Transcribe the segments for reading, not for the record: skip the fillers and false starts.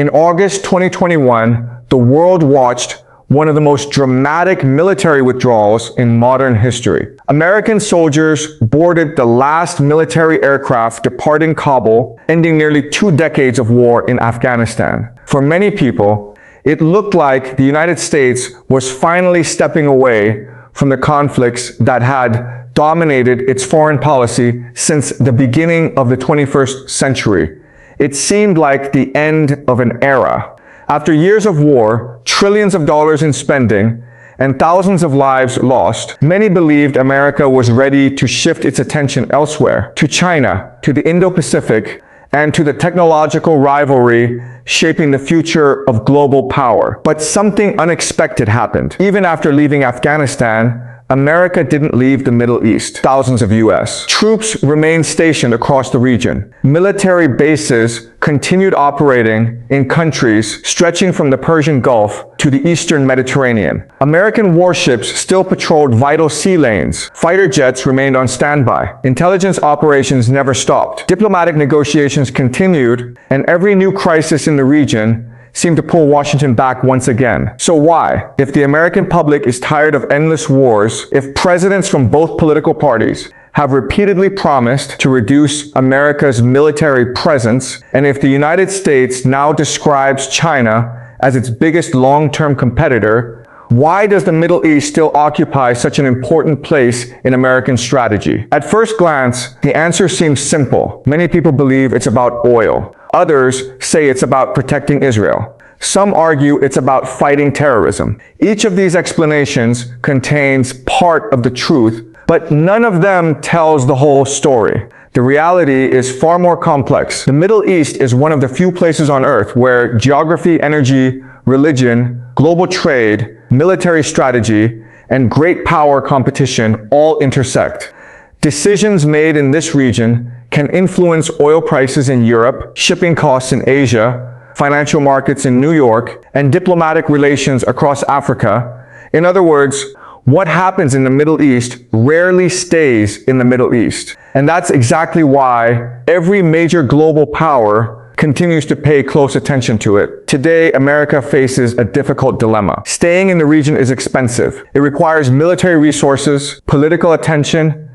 In August 2021, the world watched one of the most dramatic military withdrawals in modern history. American soldiers boarded the last military aircraft departing Kabul, ending nearly 2 decades of war in Afghanistan. For many people, it looked like the United States was finally stepping away from the conflicts that had dominated its foreign policy since the beginning of the 21st century. It seemed like the end of an era. After years of war, trillions of dollars in spending, and thousands of lives lost, many believed America was ready to shift its attention elsewhere, to China, to the Indo-Pacific, and to the technological rivalry shaping the future of global power. But something unexpected happened. Even after leaving Afghanistan, America didn't leave the Middle East. Thousands of U.S. troops remained stationed across the region. Military bases continued operating in countries stretching from the Persian Gulf to the Eastern Mediterranean. American warships still patrolled vital sea lanes. Fighter jets remained on standby. Intelligence operations never stopped. Diplomatic negotiations continued, and every new crisis in the region seemed to pull Washington back once again. So why? If the American public is tired of endless wars, if presidents from both political parties have repeatedly promised to reduce America's military presence, and if the United States now describes China as its biggest long-term competitor, why does the Middle East still occupy such an important place in American strategy? At first glance, the answer seems simple. Many people believe it's about oil. Others say it's about protecting Israel. Some argue it's about fighting terrorism. Each of these explanations contains part of the truth, but none of them tells the whole story. The reality is far more complex. The Middle East is one of the few places on earth where geography, energy, religion, global trade, military strategy, and great power competition all intersect. Decisions made in this region can influence oil prices in Europe, shipping costs in Asia, financial markets in New York, and diplomatic relations across Africa. In other words, what happens in the Middle East rarely stays in the Middle East. And that's exactly why every major global power continues to pay close attention to it. Today, America faces a difficult dilemma. Staying in the region is expensive. It requires military resources, political attention,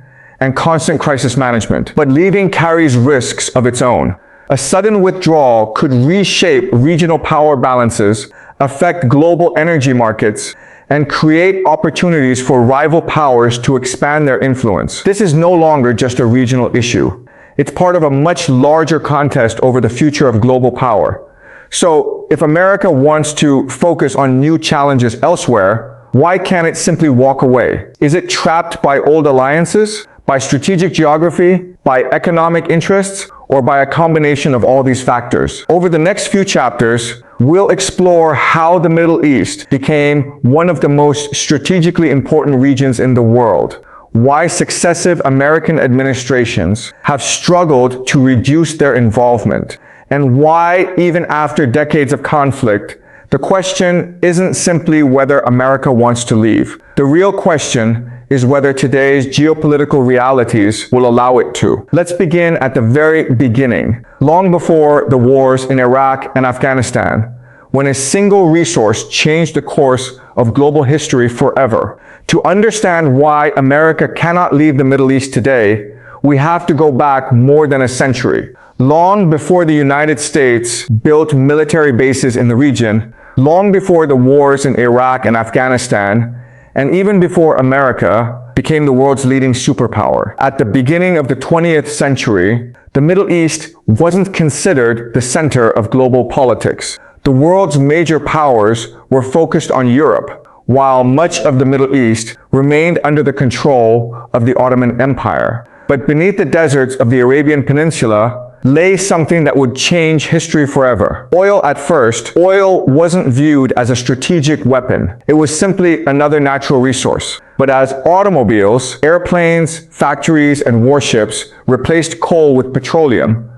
and constant crisis management. But leaving carries risks of its own. A sudden withdrawal could reshape regional power balances, affect global energy markets, and create opportunities for rival powers to expand their influence. This is no longer just a regional issue. It's part of a much larger contest over the future of global power. So, if America wants to focus on new challenges elsewhere, why can't it simply walk away? Is it trapped by old alliances? By strategic geography, by economic interests, or by a combination of all these factors? Over the next few chapters, we'll explore how the Middle East became one of the most strategically important regions in the world, why successive American administrations have struggled to reduce their involvement, and why, even after decades of conflict, the question isn't simply whether America wants to leave. The real question is whether today's geopolitical realities will allow it to. Let's begin at the very beginning, long before the wars in Iraq and Afghanistan, when a single resource changed the course of global history forever. To understand why America cannot leave the Middle East today, we have to go back more than a century. Long before the United States built military bases in the region, long before the wars in Iraq and Afghanistan, and even before America became the world's leading superpower. At the beginning of the 20th century, the Middle East wasn't considered the center of global politics. The world's major powers were focused on Europe, while much of the Middle East remained under the control of the Ottoman Empire. But beneath the deserts of the Arabian Peninsula lay something that would change history forever. At first, oil wasn't viewed as a strategic weapon. It was simply another natural resource. But as automobiles, airplanes, factories, and warships replaced coal with petroleum,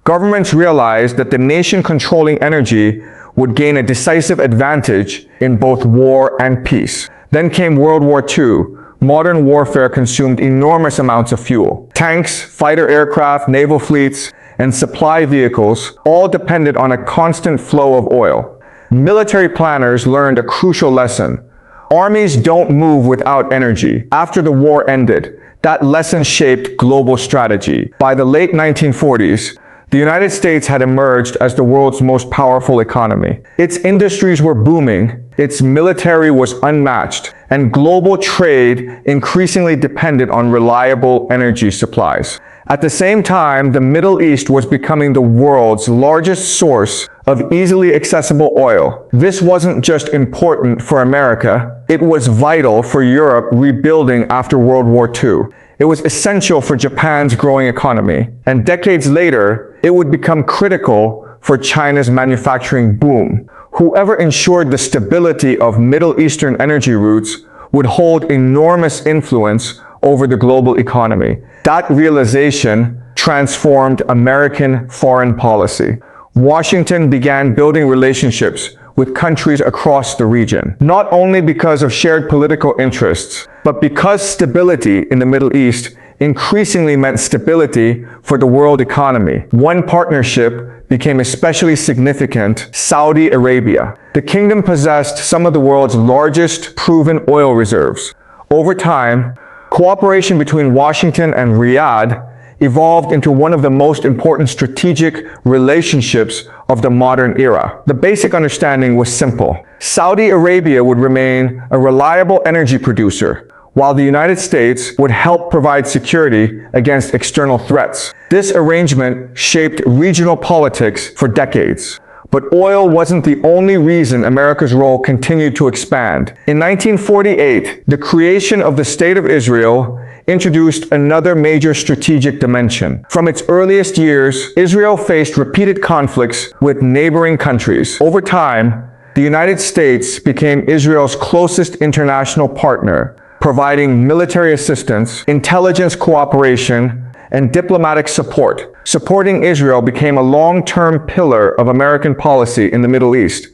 governments realized that the nation controlling energy would gain a decisive advantage in both war and peace. Then came World War II. Modern warfare consumed enormous amounts of fuel. Tanks, fighter aircraft, naval fleets, and supply vehicles all depended on a constant flow of oil. Military planners learned a crucial lesson. Armies don't move without energy. After the war ended, that lesson shaped global strategy. By the late 1940s, the United States had emerged as the world's most powerful economy. Its industries were booming, its military was unmatched, and global trade increasingly depended on reliable energy supplies. At the same time, the Middle East was becoming the world's largest source of easily accessible oil. This wasn't just important for America, it was vital for Europe rebuilding after World War II. It was essential for Japan's growing economy, and decades later, it would become critical for China's manufacturing boom. Whoever ensured the stability of Middle Eastern energy routes would hold enormous influence over the global economy. That realization transformed American foreign policy. Washington began building relationships with countries across the region, not only because of shared political interests, but because stability in the Middle East increasingly meant stability for the world economy. One partnership became especially significant: Saudi Arabia. The kingdom possessed some of the world's largest proven oil reserves. Over time, cooperation between Washington and Riyadh evolved into one of the most important strategic relationships of the modern era. The basic understanding was simple. Saudi Arabia would remain a reliable energy producer, while the United States would help provide security against external threats. This arrangement shaped regional politics for decades. But oil wasn't the only reason America's role continued to expand. In 1948, the creation of the State of Israel introduced another major strategic dimension. From its earliest years, Israel faced repeated conflicts with neighboring countries. Over time, the United States became Israel's closest international partner, providing military assistance, intelligence cooperation, and diplomatic support. Supporting Israel became a long-term pillar of American policy in the Middle East.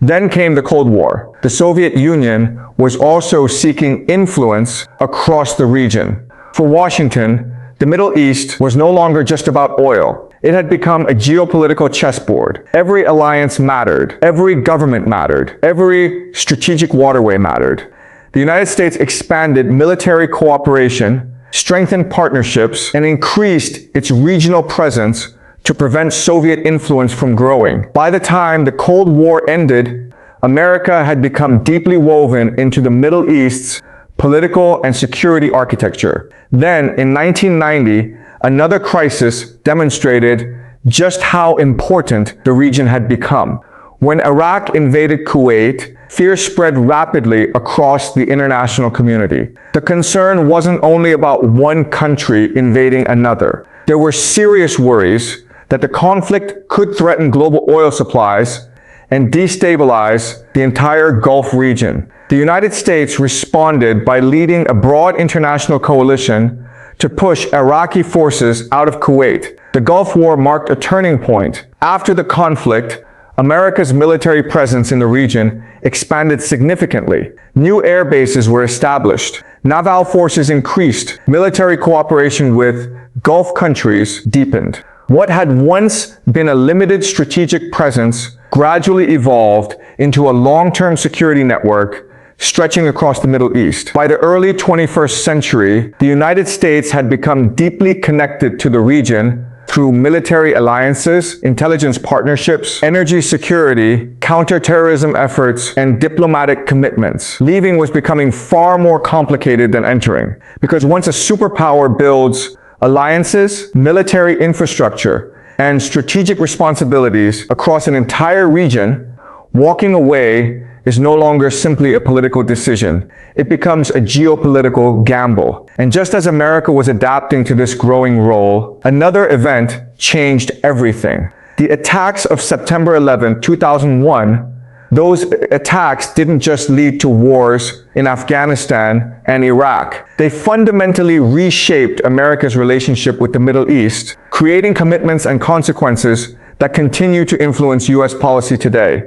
Then came the Cold War. The Soviet Union was also seeking influence across the region. For Washington, the Middle East was no longer just about oil. It had become a geopolitical chessboard. Every alliance mattered. Every government mattered. Every strategic waterway mattered. The United States expanded military cooperation, strengthened partnerships, and increased its regional presence to prevent Soviet influence from growing. By the time the Cold War ended, America had become deeply woven into the Middle East's political and security architecture. Then, in 1990, another crisis demonstrated just how important the region had become. When Iraq invaded Kuwait, fear spread rapidly across the international community. The concern wasn't only about one country invading another. There were serious worries that the conflict could threaten global oil supplies and destabilize the entire Gulf region. The United States responded by leading a broad international coalition to push Iraqi forces out of Kuwait. The Gulf War marked a turning point. After the conflict, America's military presence in the region expanded significantly. New air bases were established. Naval forces increased. Military cooperation with Gulf countries deepened. What had once been a limited strategic presence gradually evolved into a long-term security network stretching across the Middle East. By the early 21st century, the United States had become deeply connected to the region through military alliances, intelligence partnerships, energy security, counterterrorism efforts, and diplomatic commitments. Leaving was becoming far more complicated than entering, because once a superpower builds alliances, military infrastructure, and strategic responsibilities across an entire region, walking away is no longer simply a political decision. It becomes a geopolitical gamble. And just as America was adapting to this growing role, another event changed everything. The attacks of September 11, 2001, those attacks didn't just lead to wars in Afghanistan and Iraq. They fundamentally reshaped America's relationship with the Middle East, creating commitments and consequences that continue to influence U.S. policy today.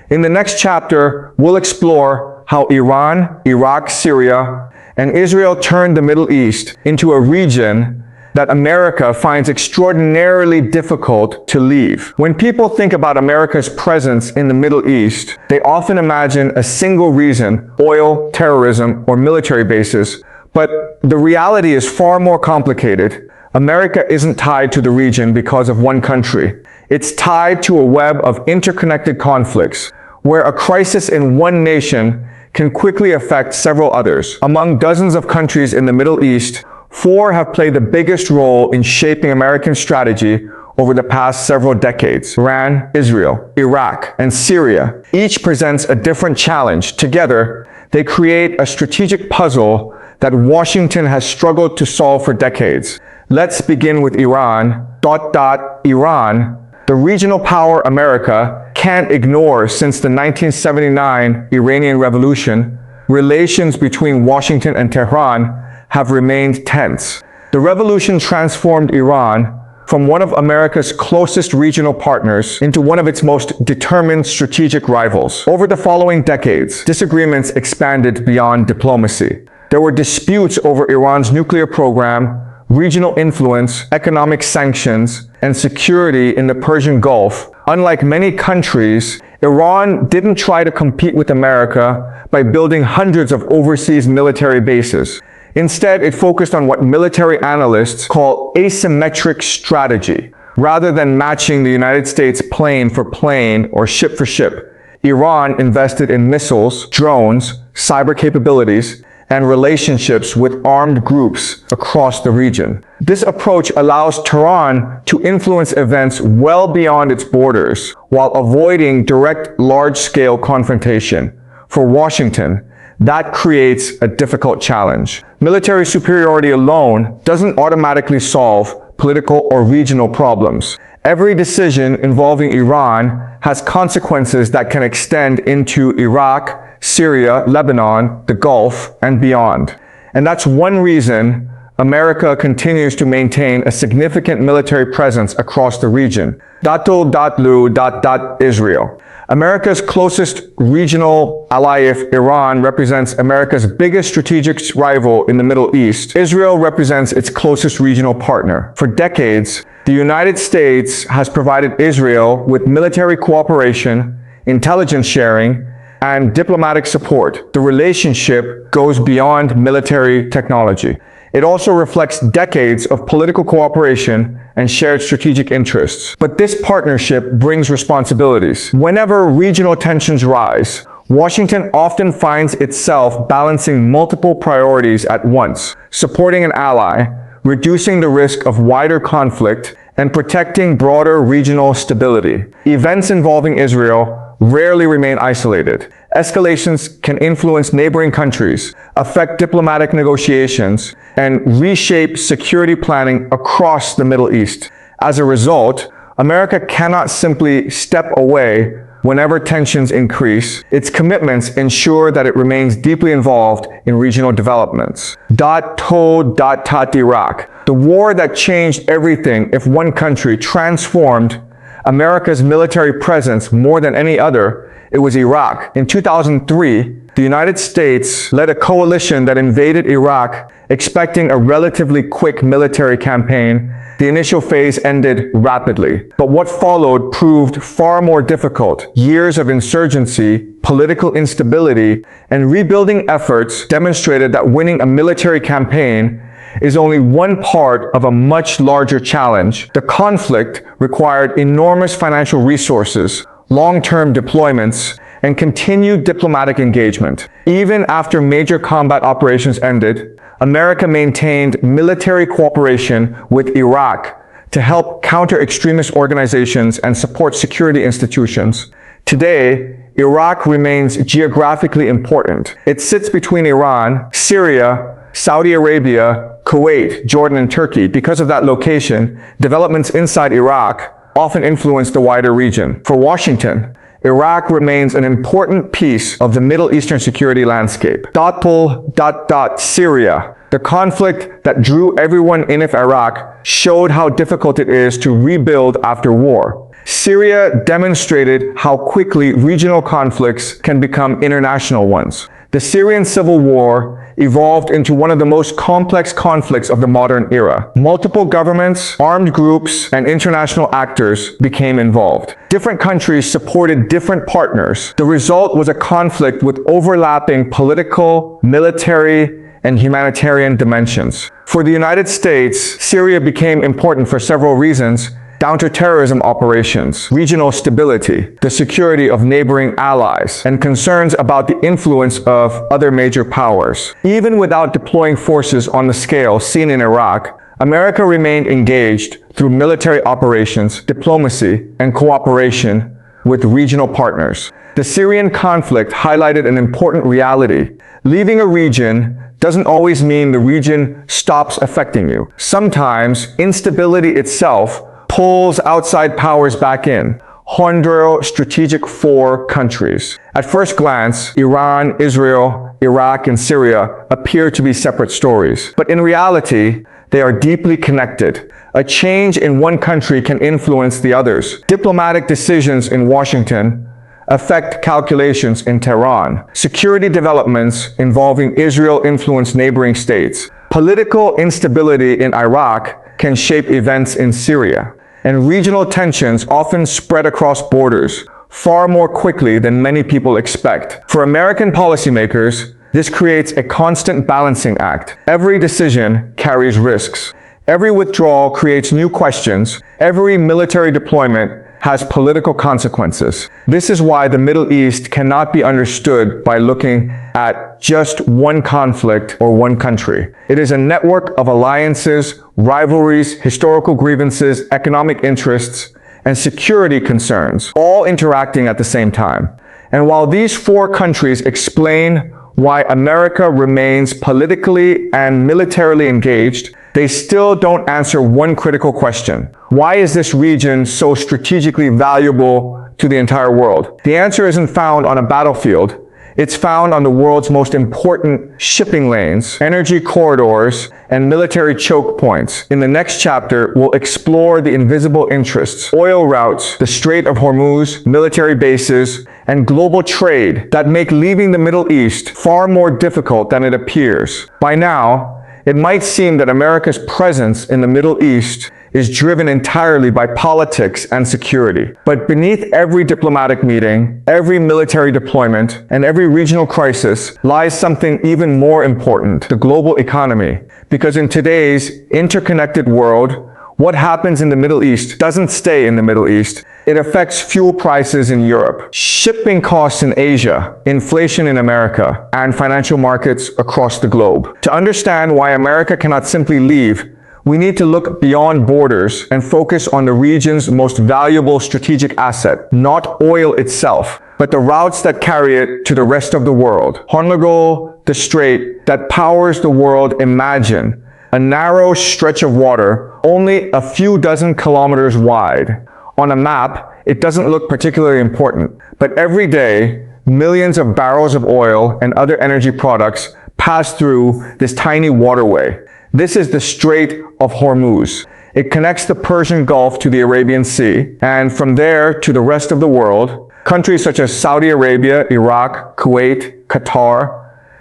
In the next chapter, we'll explore how Iran, Iraq, Syria, and Israel turned the Middle East into a region that America finds extraordinarily difficult to leave. When people think about America's presence in the Middle East, they often imagine a single reason: oil, terrorism, or military bases. But the reality is far more complicated. America isn't tied to the region because of one country. It's tied to a web of interconnected conflicts, where a crisis in one nation can quickly affect several others. Among dozens of countries in the Middle East, 4 have played the biggest role in shaping American strategy over the past several decades: Iran, Israel, Iraq, and Syria. Each presents a different challenge. Together, they create a strategic puzzle that Washington has struggled to solve for decades. Let's begin with Iran. Iran, the regional power America can't ignore since the 1979 Iranian Revolution. Relations between Washington and Tehran have remained tense. The revolution transformed Iran from one of America's closest regional partners into one of its most determined strategic rivals. Over the following decades, disagreements expanded beyond diplomacy. There were disputes over Iran's nuclear program, regional influence, economic sanctions, and security in the Persian Gulf. Unlike many countries, Iran didn't try to compete with America by building hundreds of overseas military bases. Instead, it focused on what military analysts call asymmetric strategy. Rather than matching the United States plane for plane or ship for ship, Iran invested in missiles, drones, cyber capabilities, and relationships with armed groups across the region. This approach allows Tehran to influence events well beyond its borders while avoiding direct large-scale confrontation. For Washington, that creates a difficult challenge. Military superiority alone doesn't automatically solve political or regional problems. Every decision involving Iran has consequences that can extend into Iraq, Syria, Lebanon, the Gulf, and beyond. And that's one reason America continues to maintain a significant military presence across the region. Israel. America's closest regional ally, if Iran represents America's biggest strategic rival in the Middle East, Israel represents its closest regional partner. For decades, the United States has provided Israel with military cooperation, intelligence sharing, and diplomatic support. The relationship goes beyond military technology. It also reflects decades of political cooperation and shared strategic interests. But this partnership brings responsibilities. Whenever regional tensions rise, Washington often finds itself balancing multiple priorities at once: supporting an ally, reducing the risk of wider conflict, and protecting broader regional stability. Events involving Israel rarely remain isolated. Escalations can influence neighboring countries, affect diplomatic negotiations, and reshape security planning across the Middle East. As a result, America cannot simply step away whenever tensions increase. Its commitments ensure that it remains deeply involved in regional developments. Iraq. The war that changed everything if one country transformed America's military presence more than any other, it was Iraq. In 2003, the United States led a coalition that invaded Iraq, expecting a relatively quick military campaign. The initial phase ended rapidly, but what followed proved far more difficult. Years of insurgency, political instability, and rebuilding efforts demonstrated that winning a military campaign is only one part of a much larger challenge. The conflict required enormous financial resources, long-term deployments, and continued diplomatic engagement. Even after major combat operations ended, America maintained military cooperation with Iraq to help counter extremist organizations and support security institutions. Today, Iraq remains geographically important. It sits between Iran, Syria, Saudi Arabia, Kuwait, Jordan, and Turkey. Because of that location, developments inside Iraq often influence the wider region. For Washington, Iraq remains an important piece of the Middle Eastern security landscape. Syria. The conflict that drew everyone in Iraq showed how difficult it is to rebuild after war. Syria demonstrated how quickly regional conflicts can become international ones. The Syrian civil war evolved into one of the most complex conflicts of the modern era. Multiple governments, armed groups, and international actors became involved. Different countries supported different partners. The result was a conflict with overlapping political, military, and humanitarian dimensions. For the United States, Syria became important for several reasons: counterterrorism operations, regional stability, the security of neighboring allies, and concerns about the influence of other major powers. Even without deploying forces on the scale seen in Iraq, America remained engaged through military operations, diplomacy, and cooperation with regional partners. The Syrian conflict highlighted an important reality. Leaving a region doesn't always mean the region stops affecting you. Sometimes instability itself pulls outside powers back in. 100 strategic 4 countries. At first glance, Iran, Israel, Iraq, and Syria appear to be separate stories. But in reality, they are deeply connected. A change in one country can influence the others. Diplomatic decisions in Washington affect calculations in Tehran. Security developments involving Israel influence neighboring states. Political instability in Iraq can shape events in Syria. And regional tensions often spread across borders far more quickly than many people expect. For American policymakers, this creates a constant balancing act. Every decision carries risks. Every withdrawal creates new questions. Every military deployment has political consequences. This is why the Middle East cannot be understood by looking at just one conflict or one country. It is a network of alliances, rivalries, historical grievances, economic interests, and security concerns, all interacting at the same time. And while these 4 countries explain why America remains politically and militarily engaged, they still don't answer one critical question. Why is this region so strategically valuable to the entire world? The answer isn't found on a battlefield. It's found on the world's most important shipping lanes, energy corridors, and military choke points. In the next chapter, we'll explore the invisible interests, oil routes, the Strait of Hormuz, military bases, and global trade that make leaving the Middle East far more difficult than it appears. By now, it might seem that America's presence in the Middle East is driven entirely by politics and security. But beneath every diplomatic meeting, every military deployment, and every regional crisis lies something even more important: the global economy. Because in today's interconnected world, what happens in the Middle East doesn't stay in the Middle East. It affects fuel prices in Europe, shipping costs in Asia, inflation in America, and financial markets across the globe. To understand why America cannot simply leave, we need to look beyond borders and focus on the region's most valuable strategic asset, not oil itself, but the routes that carry it to the rest of the world. Hormuz, the strait that powers the world. Imagine a narrow stretch of water, only a few dozen kilometers wide. On a map, it doesn't look particularly important, but every day, millions of barrels of oil and other energy products pass through this tiny waterway. This is the Strait of Hormuz. It connects the Persian Gulf to the Arabian Sea, and from there to the rest of the world. Countries such as Saudi Arabia, Iraq, Kuwait, Qatar,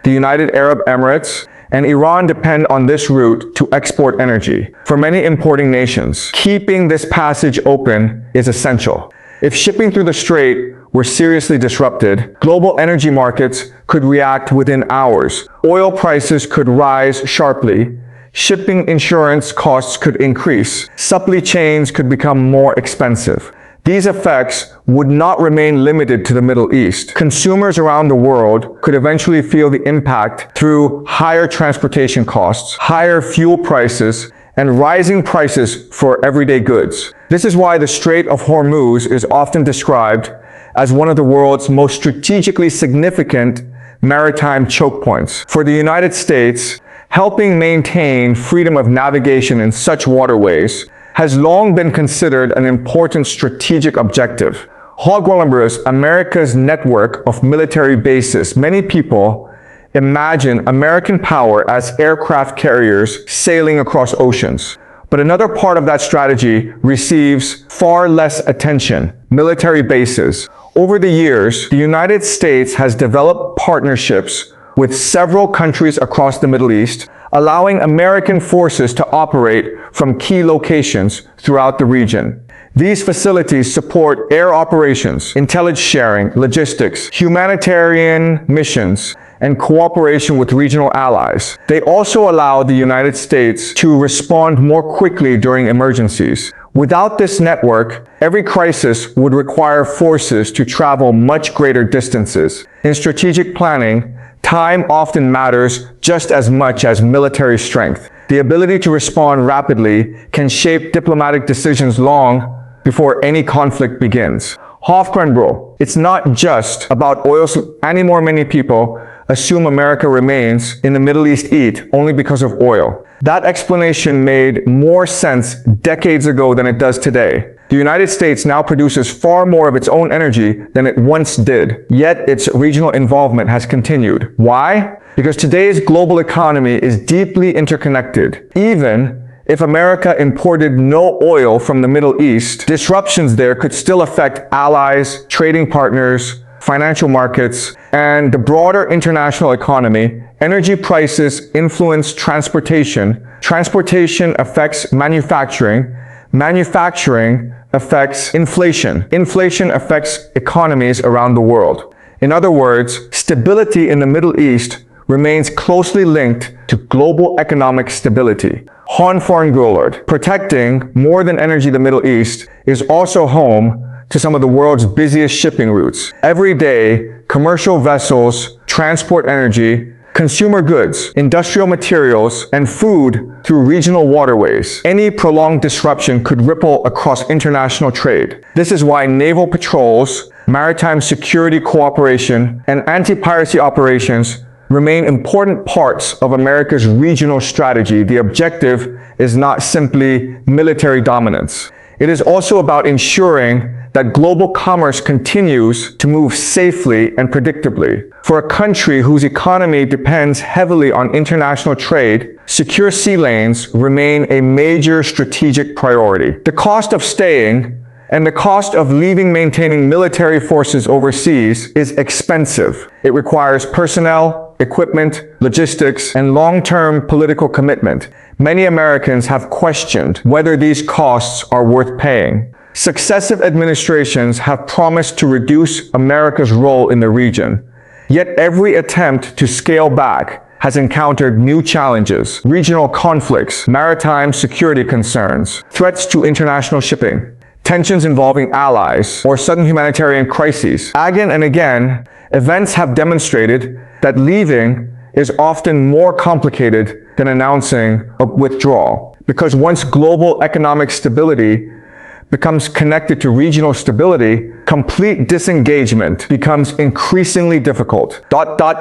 the United Arab Emirates, and Iran depend on this route to export energy. For many importing nations, keeping this passage open is essential. If shipping through the strait were seriously disrupted, global energy markets could react within hours. Oil prices could rise sharply. Shipping insurance costs could increase. Supply chains could become more expensive. These effects would not remain limited to the Middle East. Consumers around the world could eventually feel the impact through higher transportation costs, higher fuel prices, and rising prices for everyday goods. This is why the Strait of Hormuz is often described as one of the world's most strategically significant maritime choke points. For the United States, helping maintain freedom of navigation in such waterways has long been considered an important strategic objective. Hogwarts, America's network of military bases. Many people imagine American power as aircraft carriers sailing across oceans. But another part of that strategy receives far less attention: military bases. Over the years, the United States has developed partnerships with several countries across the Middle East, allowing American forces to operate from key locations throughout the region. These facilities support air operations, intelligence sharing, logistics, humanitarian missions, and cooperation with regional allies. They also allow the United States to respond more quickly during emergencies. Without this network, every crisis would require forces to travel much greater distances. In strategic planning, time often matters just as much as military strength. The ability to respond rapidly can shape diplomatic decisions long before any conflict begins. Bro, it's not just about oil anymore. Many people assume America remains in the Middle East only because of oil. That explanation made more sense decades ago than it does today. The United States now produces far more of its own energy than it once did, yet its regional involvement has continued. Why? Because today's global economy is deeply interconnected. Even if America imported no oil from the Middle East, disruptions there could still affect allies, trading partners, financial markets, and the broader international economy. Energy prices influence transportation. Transportation affects manufacturing. Manufacturing affects inflation. Inflation affects economies around the world. In other words, stability in the Middle East remains closely linked to global economic stability. Protecting more than energy the Middle East is also home to some of the world's busiest shipping routes. Every day, commercial vessels transport energy, consumer goods, industrial materials, and food through regional waterways. Any prolonged disruption could ripple across international trade. This is why naval patrols, maritime security cooperation, and anti-piracy operations remain important parts of America's regional strategy. The objective is not simply military dominance. It is also about ensuring that global commerce continues to move safely and predictably. For a country whose economy depends heavily on international trade, secure sea lanes remain a major strategic priority. The cost of staying and the cost of maintaining military forces overseas is expensive. It requires personnel, equipment, logistics, and long-term political commitment. Many Americans have questioned whether these costs are worth paying. Successive administrations have promised to reduce America's role in the region. Yet every attempt to scale back has encountered new challenges: regional conflicts, maritime security concerns, threats to international shipping, tensions involving allies, or sudden humanitarian crises. Again and again, events have demonstrated that leaving is often more complicated than announcing a withdrawal. Because once global economic stability becomes connected to regional stability, complete disengagement becomes increasingly difficult.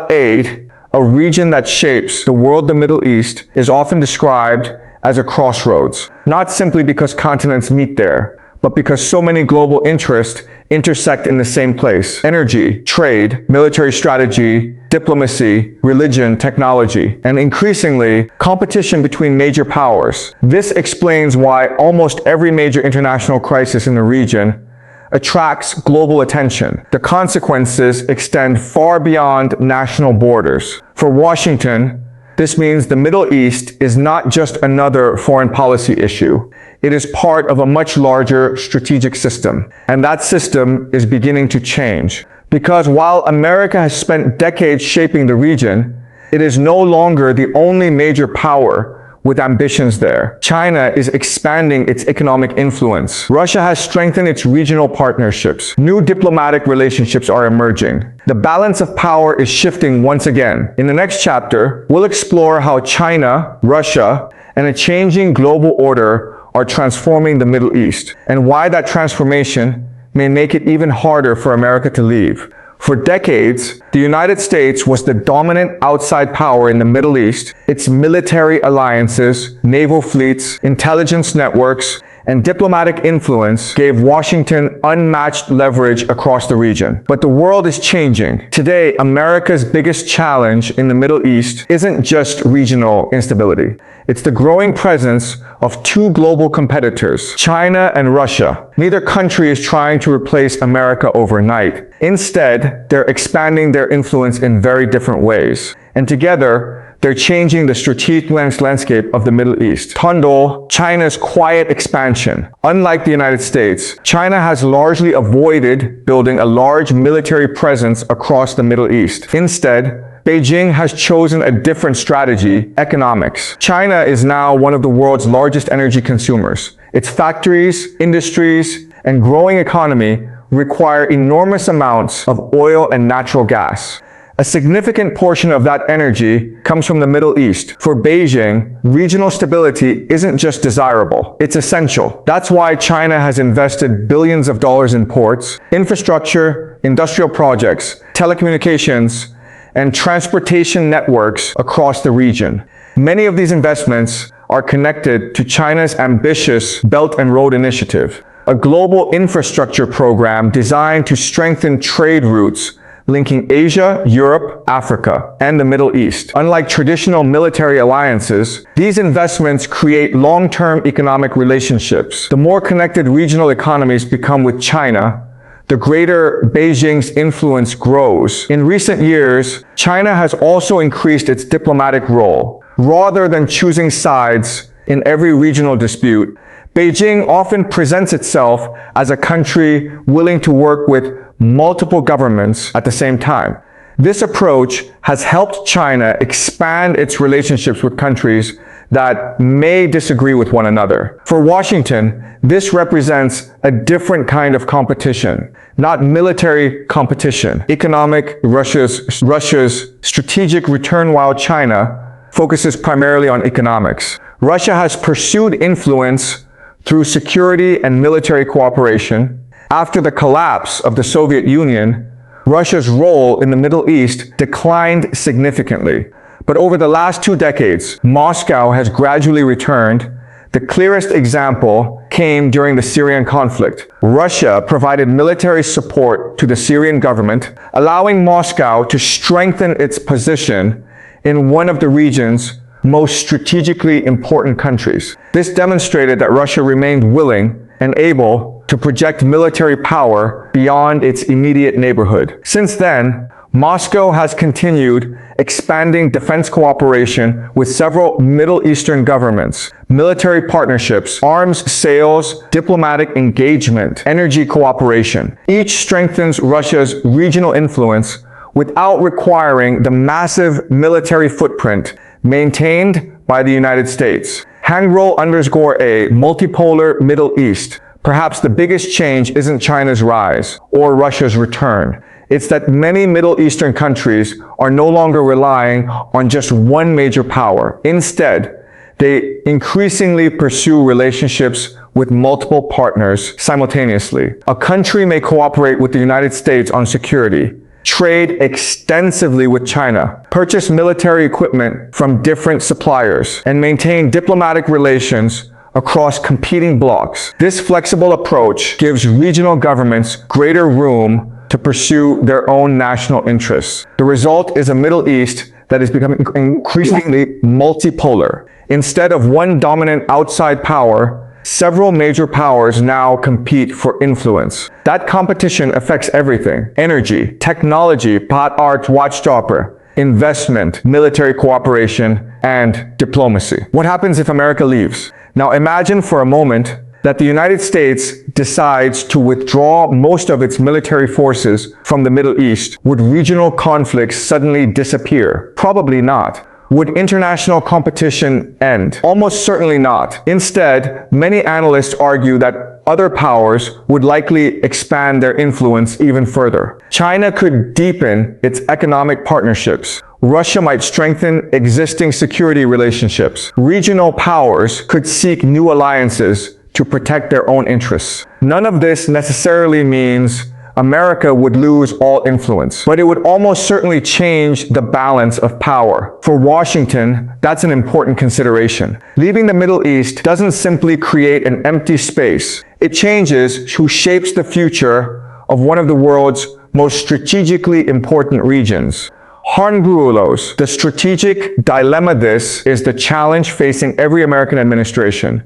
Aid, a region that shapes the world, the Middle East, is often described as a crossroads, not simply because continents meet there, but because so many global interests intersect in the same place: energy, trade, military strategy, diplomacy, religion, technology, and increasingly, competition between major powers. This explains why almost every major international crisis in the region attracts global attention. The consequences extend far beyond national borders. For Washington, this means the Middle East is not just another foreign policy issue. It is part of a much larger strategic system. And that system is beginning to change. Because while America has spent decades shaping the region, it is no longer the only major power with ambitions there. China is expanding its economic influence. Russia has strengthened its regional partnerships. New diplomatic relationships are emerging. The balance of power is shifting once again. In the next chapter, we'll explore how China, Russia, and a changing global order are transforming the Middle East, and why that transformation may make it even harder for America to leave. For decades, the United States was the dominant outside power in the Middle East. Its military alliances, naval fleets, intelligence networks, and diplomatic influence gave Washington unmatched leverage across the region. But the world is changing. Today, America's biggest challenge in the Middle East isn't just regional instability. It's the growing presence of two global competitors, China and Russia. Neither country is trying to replace America overnight. Instead, they're expanding their influence in very different ways. And together, they're changing the strategic landscape of the Middle East. Tundle, China's quiet expansion. Unlike the United States, China has largely avoided building a large military presence across the Middle East. Instead, Beijing has chosen a different strategy: economics. China is now one of the world's largest energy consumers. Its factories, industries, and growing economy require enormous amounts of oil and natural gas. A significant portion of that energy comes from the Middle East. For Beijing, regional stability isn't just desirable, it's essential. That's why China has invested billions of dollars in ports, infrastructure, industrial projects, telecommunications, and transportation networks across the region. Many of these investments are connected to China's ambitious Belt and Road Initiative, a global infrastructure program designed to strengthen trade routes linking Asia, Europe, Africa, and the Middle East. Unlike traditional military alliances, these investments create long-term economic relationships. The more connected regional economies become with China, the greater Beijing's influence grows. In recent years, China has also increased its diplomatic role. Rather than choosing sides in every regional dispute, Beijing often presents itself as a country willing to work with multiple governments at the same time. This approach has helped China expand its relationships with countries that may disagree with one another. For Washington, this represents a different kind of competition, not military competition. Economic, Russia's strategic return, while China focuses primarily on economics. Russia has pursued influence through security and military cooperation. After the collapse of the Soviet Union, Russia's role in the Middle East declined significantly. But over the last 2 decades, Moscow has gradually returned. The clearest example came during the Syrian conflict. Russia provided military support to the Syrian government, allowing Moscow to strengthen its position in one of the region's most strategically important countries. This demonstrated that Russia remained willing and able to project military power beyond its immediate neighborhood. Since then, Moscow has continued expanding defense cooperation with several Middle Eastern governments, military partnerships, arms sales, diplomatic engagement, energy cooperation. Each strengthens Russia's regional influence without requiring the massive military footprint maintained by the United States. Hangrol underscore a multipolar Middle East. Perhaps the biggest change isn't China's rise or Russia's return. It's that many Middle Eastern countries are no longer relying on just one major power. Instead, they increasingly pursue relationships with multiple partners simultaneously. A country may cooperate with the United States on security, trade extensively with China, purchase military equipment from different suppliers, and maintain diplomatic relations across competing blocs. This flexible approach gives regional governments greater room to pursue their own national interests. The result is a Middle East that is becoming increasingly multipolar. Instead of one dominant outside power, several major powers now compete for influence. That competition affects everything: energy, technology, pot art, watchdopper, investment, military cooperation, and diplomacy. What happens if America leaves? Now imagine for a moment that the United States decides to withdraw most of its military forces from the Middle East. Would regional conflicts suddenly disappear? Probably not. Would international competition end? Almost certainly not. Instead, many analysts argue that other powers would likely expand their influence even further. China could deepen its economic partnerships. Russia might strengthen existing security relationships. Regional powers could seek new alliances to protect their own interests. None of this necessarily means America would lose all influence, but it would almost certainly change the balance of power. For Washington, that's an important consideration. Leaving the Middle East doesn't simply create an empty space. It changes who shapes the future of one of the world's most strategically important regions. Harngrulos, the strategic dilemma. This is the challenge facing every American administration.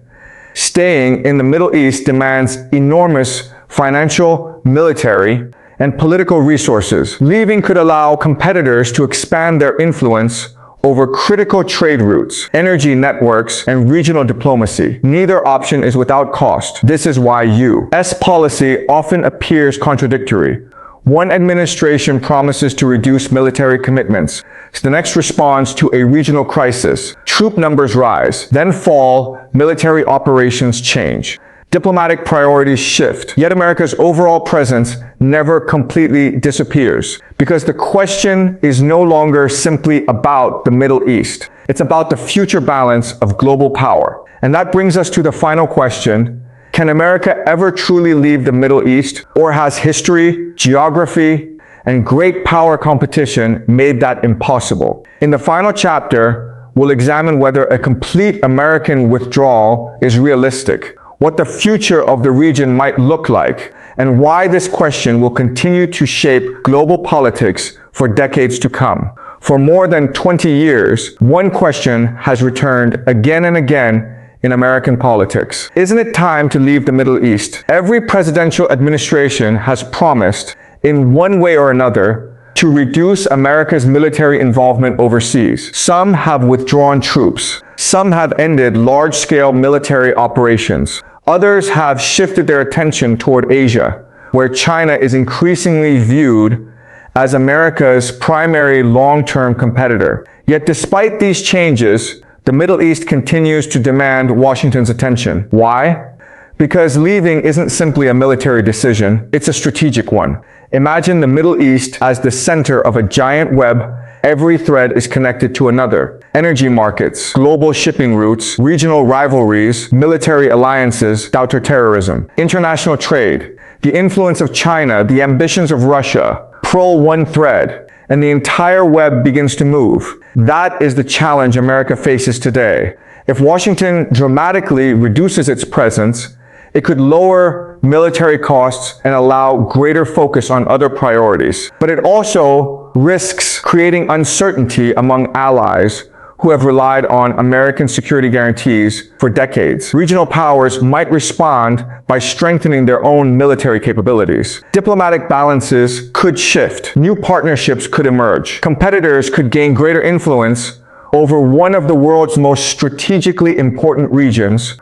Staying in the Middle East demands enormous financial, military, and political resources. Leaving could allow competitors to expand their influence over critical trade routes, energy networks, and regional diplomacy. Neither option is without cost. This is why U.S. policy often appears contradictory. One administration promises to reduce military commitments. The next responds to a regional crisis. Troop numbers rise, then fall, military operations change. Diplomatic priorities shift, yet America's overall presence never completely disappears. Because the question is no longer simply about the Middle East. It's about the future balance of global power. And that brings us to the final question. Can America ever truly leave the Middle East? Or has history, geography, and great power competition made that impossible? In the final chapter, we'll examine whether a complete American withdrawal is realistic, what the future of the region might look like, and why this question will continue to shape global politics for decades to come. For more than 20 years, one question has returned again and again in American politics. Isn't it time to leave the Middle East? Every presidential administration has promised, in one way or another, to reduce America's military involvement overseas. Some have withdrawn troops. Some have ended large-scale military operations. Others have shifted their attention toward Asia, where China is increasingly viewed as America's primary long-term competitor. Yet despite these changes, the Middle East continues to demand Washington's attention. Why? Because leaving isn't simply a military decision, it's a strategic one. Imagine the Middle East as the center of a giant web. Every thread is connected to another. Energy markets, global shipping routes, regional rivalries, military alliances, counterterrorism, international trade, the influence of China, the ambitions of Russia. Pull one thread, and the entire web begins to move. That is the challenge America faces today. If Washington dramatically reduces its presence, it could lower military costs and allow greater focus on other priorities. But it also risks creating uncertainty among allies who have relied on American security guarantees for decades. Regional powers might respond by strengthening their own military capabilities. Diplomatic balances could shift. New partnerships could emerge. Competitors could gain greater influence over one of the world's most strategically important regions.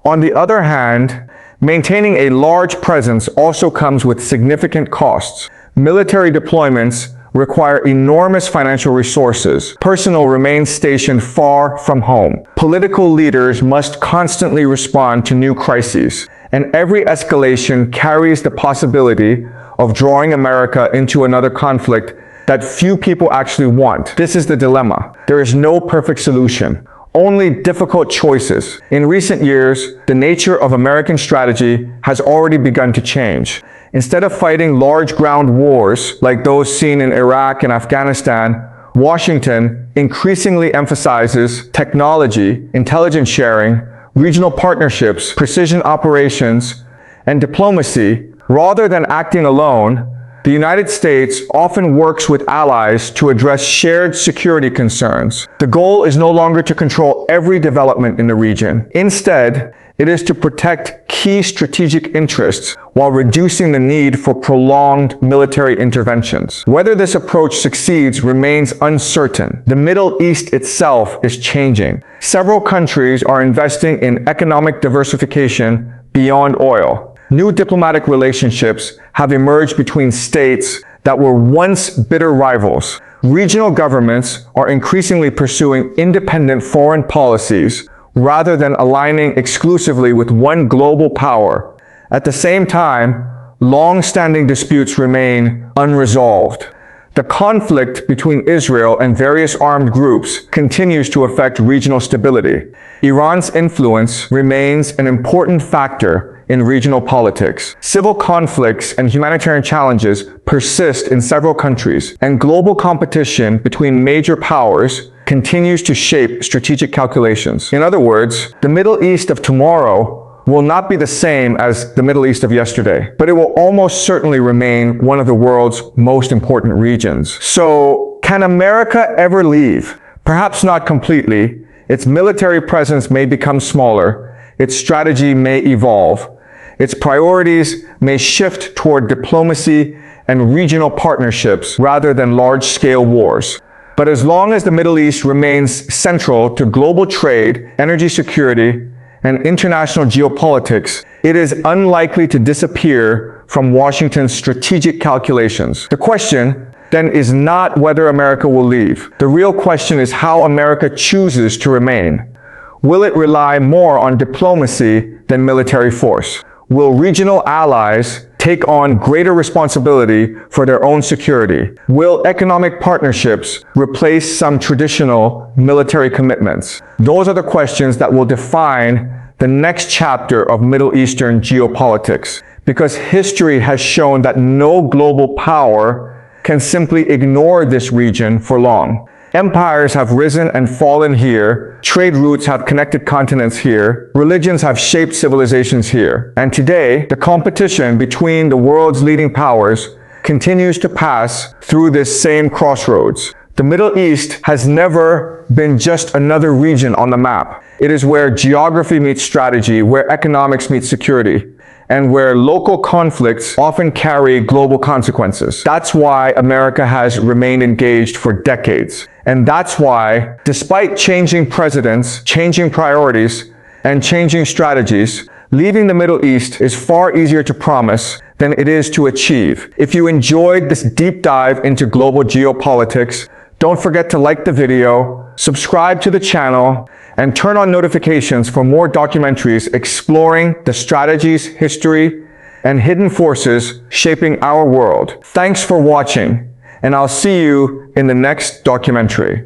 On the other hand, maintaining a large presence also comes with significant costs. Military deployments require enormous financial resources. Personnel remain stationed far from home. Political leaders must constantly respond to new crises, and every escalation carries the possibility of drawing America into another conflict that few people actually want. This is the dilemma. There is no perfect solution, only difficult choices. In recent years, the nature of American strategy has already begun to change. Instead of fighting large ground wars like those seen in Iraq and Afghanistan, Washington increasingly emphasizes technology, intelligence sharing, regional partnerships, precision operations, and diplomacy. Rather than acting alone, the United States often works with allies to address shared security concerns. The goal is no longer to control every development in the region. Instead, it is to protect key strategic interests while reducing the need for prolonged military interventions. Whether this approach succeeds remains uncertain. The Middle East itself is changing. Several countries are investing in economic diversification beyond oil. New diplomatic relationships have emerged between states that were once bitter rivals. Regional governments are increasingly pursuing independent foreign policies rather than aligning exclusively with one global power. At the same time, long-standing disputes remain unresolved. The conflict between Israel and various armed groups continues to affect regional stability. Iran's influence remains an important factor in regional politics. Civil conflicts and humanitarian challenges persist in several countries, and global competition between major powers continues to shape strategic calculations. In other words, the Middle East of tomorrow will not be the same as the Middle East of yesterday, but it will almost certainly remain one of the world's most important regions. So, can America ever leave? Perhaps not completely. Its military presence may become smaller. Its strategy may evolve. Its priorities may shift toward diplomacy and regional partnerships rather than large-scale wars. But as long as the Middle East remains central to global trade, energy security, and international geopolitics, it is unlikely to disappear from Washington's strategic calculations. The question then is not whether America will leave. The real question is how America chooses to remain. Will it rely more on diplomacy than military force? Will regional allies take on greater responsibility for their own security? Will economic partnerships replace some traditional military commitments? Those are the questions that will define the next chapter of Middle Eastern geopolitics, because history has shown that no global power can simply ignore this region for long. Empires have risen and fallen here, trade routes have connected continents here, religions have shaped civilizations here. And today, the competition between the world's leading powers continues to pass through this same crossroads. The Middle East has never been just another region on the map. It is where geography meets strategy, where economics meets security, and where local conflicts often carry global consequences. That's why America has remained engaged for decades. And that's why, despite changing presidents, changing priorities, and changing strategies, leaving the Middle East is far easier to promise than it is to achieve. If you enjoyed this deep dive into global geopolitics, don't forget to like the video, subscribe to the channel, and turn on notifications for more documentaries exploring the strategies, history, and hidden forces shaping our world. Thanks for watching, and I'll see you in the next documentary.